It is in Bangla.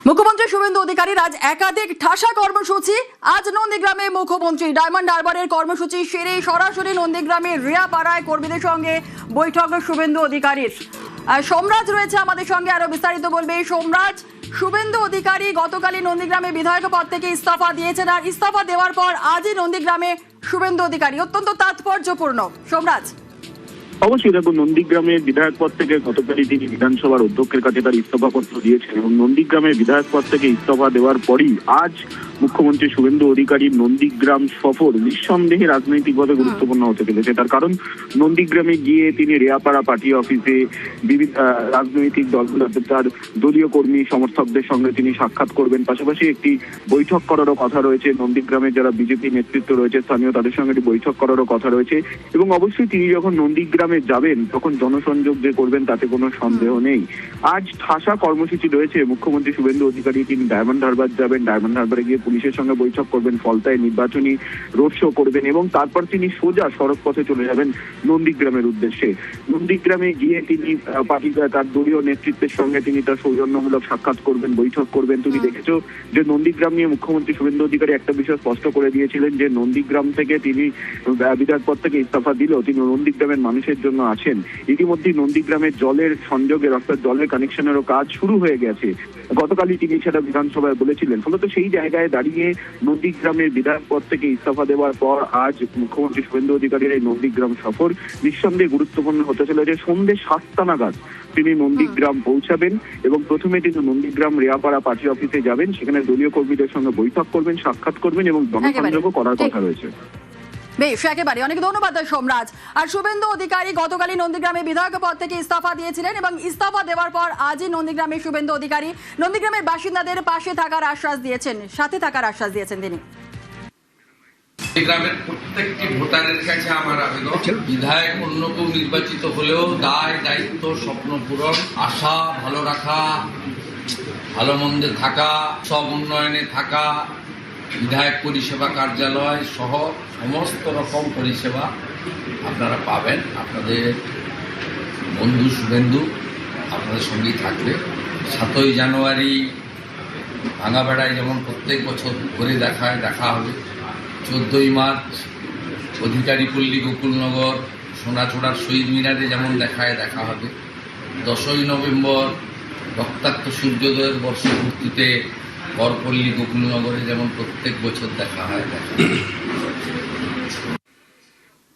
মুখ্যমন্ত্রী শুভেন্দু অধিকারীর আজ একাধিক ঠাসা কর্মসূচি। আজ নন্দীগ্রামে মুখ্যমন্ত্রী ডায়মন্ড হারবারের কর্মসূচি সেরে সরাসরি নন্দীগ্রামের রিয়াপাড়ায় কর্মীদের সঙ্গে বৈঠক শুভেন্দু অধিকারীর। সোমরাজ রয়েছে আমাদের সঙ্গে, আরো বিস্তারিত বলবে সোমরাজ। শুভেন্দু অধিকারী গতকালই নন্দীগ্রামে বিধায়ক পদ থেকে ইস্তফা দিয়েছেন, আর ইস্তফা দেওয়ার পর আজই নন্দীগ্রামে শুভেন্দু অধিকারী, অত্যন্ত তাৎপর্যপূর্ণ। সোমরাজ, অবশ্যই দেখুন, নন্দীগ্রামের বিধায়ক পদ থেকে গতকালই তিনি বিধানসভার অধ্যক্ষের কাছে তার ইস্তফাপত্র দিয়েছেন এবং নন্দীগ্রামের বিধায়ক পদ থেকে ইস্তফা দেওয়ার পরই আজ মুখ্যমন্ত্রী শুভেন্দু অধিকারীর নন্দীগ্রাম সফর নিঃসন্দেহে রাজনৈতিকভাবে গুরুত্বপূর্ণ হতে চলেছে। তার কারণ নন্দীগ্রামে গিয়ে তিনি রেয়াপাড়া পার্টি অফিসে বিভিন্ন রাজনৈতিক দলগুলোতে তার দলীয় কর্মী সমর্থকদের সঙ্গে তিনি সাক্ষাৎ করবেন। পাশাপাশি একটি বৈঠক করারও কথা রয়েছে, নন্দীগ্রামের যারা বিজেপি নেতৃত্ব রয়েছে স্থানীয় তাদের সঙ্গে একটি বৈঠক করারও কথা রয়েছে। এবং অবশ্যই তিনি যখন নন্দীগ্রামে যাবেন তখন জনসংযোগ যে করবেন তাতে কোনো সন্দেহ নেই। আজ ঠাসা কর্মসূচি রয়েছে মুখ্যমন্ত্রী শুভেন্দু অধিকারী। তিনি ডায়মন্ড হারবার যাবেন, ডায়মন্ড হারবারে গিয়ে পুলিশের সঙ্গে বৈঠক করবেন, ফলতায় নির্বাচনী রোড শো করবেন এবং তারপর তিনি সোজা সড়ক পথে চলে যাবেন নন্দীগ্রামের উদ্দেশ্যে। নন্দীগ্রামে গিয়ে তিনি তার দলীয় নেতৃত্বের সঙ্গে তিনি তার সৌজন্যমূলক সাক্ষাৎ করবেন, বৈঠক করবেন। তুমি দেখেছো যে নন্দীগ্রাম নিয়ে মুখ্যমন্ত্রী শুভেন্দু অধিকারী একটা বিষয় স্পষ্ট করে দিয়েছিলেন যে নন্দীগ্রাম থেকে তিনি বিধায়ক পদ থেকে ইস্তফা দিলেও তিনি নন্দীগ্রামের মানুষের জন্য আছেন। ইতিমধ্যেই নন্দীগ্রামের জলের সংযোগের অর্থাৎ জলের কানেকশনেরও কাজ শুরু হয়ে গেছে, গতকালই তিনি সেটা বিধানসভায় বলেছিলেন। ফলত সেই জায়গায় দাঁড়িয়ে নন্দীগ্রামের বিধায়ক পদ থেকে ইস্তফা দেওয়ার পর আজ মুখ্যমন্ত্রী শুভেন্দু অধিকারীর এই নন্দীগ্রাম সফর নিঃসন্দেহে গুরুত্বপূর্ণ হতে চলেছে। সন্ধ্যে 7টা নাগাদ তিনি নন্দীগ্রাম পৌঁছাবেন এবং প্রথমে তিনি নন্দীগ্রাম রেয়াপাড়া পার্টি অফিসে যাবেন, সেখানে দলীয় কর্মীদের সঙ্গে বৈঠক করবেন, সাক্ষাৎ করবেন এবং জনসংযোগও করার কথা রয়েছে। বেশ, একেবারে অনেক ধন্যবাদ সোমরাজ। আর শুভেন্দু অধিকারী গতকালই নন্দীগ্রামে বিধায়ক পদ থেকে ইস্তফা দিয়েছিলেন এবং ইস্তফা দেওয়ার পর আজই নন্দীগ্রামে শুভেন্দু অধিকারী নন্দীগ্রামের বাসিন্দাদের পাশে থাকার আশ্বাস দিয়েছেন, সাথে থাকার আশ্বাস দিয়েছেন তিনি। গ্রামের প্রত্যেকটি ভোটারের কাছে আমার আবেদন, বিধায়ক অন্য কেউ নির্বাচিত হলেও দায় দায়িত্ব, স্বপ্ন পূরণ, আশা ভালো রাখা, ভালো মন্দে থাকা, সব উন্নয়নে থাকা, বিধায়ক পরিষেবা কার্যালয় সহ সমস্ত রকম পরিষেবা আপনারা পাবেন। আপনাদের বন্ধু শুভেন্দু আপনাদের সঙ্গেই থাকবে। 7ই জানুয়ারি ভাঙাবেড়ায় যেমন প্রত্যেক বছর ঘুরে দেখা হবে। 14ই মার্চ অধিকারী পল্লী গোকুলনগর সোনাচূড়ার শহীদ মিনারে যেমন দেখা হবে। 10ই নভেম্বর রক্তাক্ত সূর্যোদয়ের বর্ষপূর্তিতে করপল্লী গোকুলনগরে যেমন প্রত্যেক বছর দেখা হয়।